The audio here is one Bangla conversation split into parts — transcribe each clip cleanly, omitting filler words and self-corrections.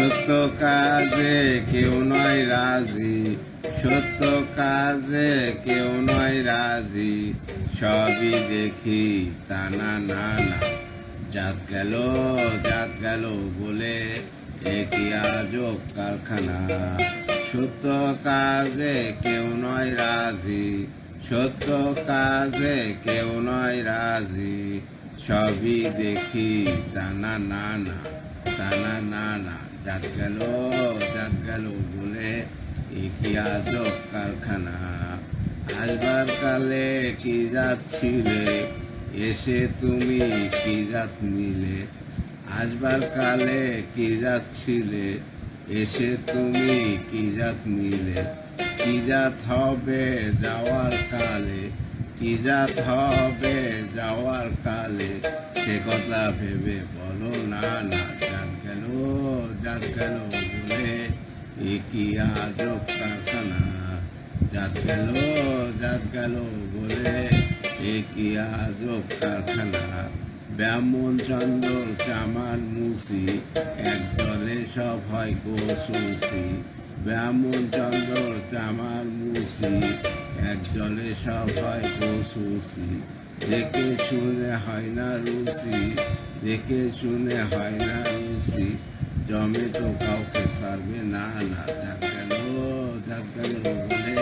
সত্য কাজে কেউ নয় রাজি, সত্য কাজে কেউ নয় রাজি, সবই দেখি তা না না না। জাত গেল বলে একই আজব কারখানা। সত্য কাজে কেউ নয় রাজি, সত্য কাজে কেউ নয় রাজি, সবই দেখি তা না না না, তা না না না। জাত গেল বলে একই আজব কারখানা। আসবার কালে কি যাচ্ছিলে, এসে তুমি কি জাত নিলে। আসবার কালে কি যাচ্ছিলে, এসে তুমি কি জাত নিলে। কি জাত হবে যাওয়ার কালে, কি জাত হবে যাওয়ার কালে, সে কথা ভেবে বলো না না। জাত গেল বলে একই আজব কারখানা। জাত গেল বলে একই আজব কারখানা। ব্রাহ্মণ চন্দ্র চামার মুসি, এক জলে সব হয় গোসুসি। ব্রাহ্মণ চন্দ্র চামার মুসি, এক জলে সব হয় গোসুসি। দেখে শুনে হয় না রুচি, দেখে শুনে হয় না রুচি, জমে তো কাউকে সারবে না না। জাত গেল বলে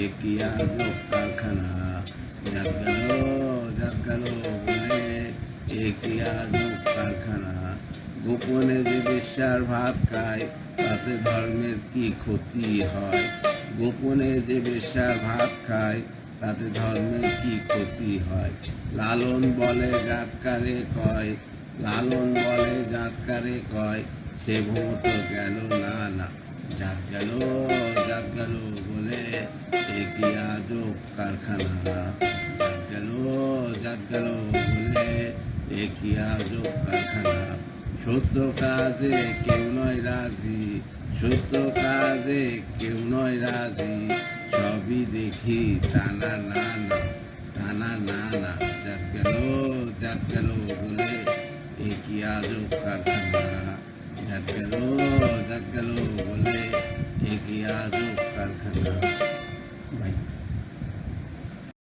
একই আজব কারখানা। জাত গেল বলে একই আজব কারখানা। গোপনে যে বেশ্যার ভাত খায়, তাতে ধর্মের কি ক্ষতি হয়। গোপনে যে বেশ্যার ভাত খায়, তাতে ধর্মের কি ক্ষতি হয়। লালন বলে জাতকারে কয়, লালন বলে জাতকারে কয়, সে ভূত গেল না না। জাত গেল বলে একই আজব কারখানা। জাত গেল বলে একই আজব কারখানা। সত্য কাজে কেউ নয় রাজি, সত্য কাজে কেউ নয় রাজি, সবই দেখি তা না না না, তা না না না। জাত গেল বলে একই আজব কারখানা। জাত গেল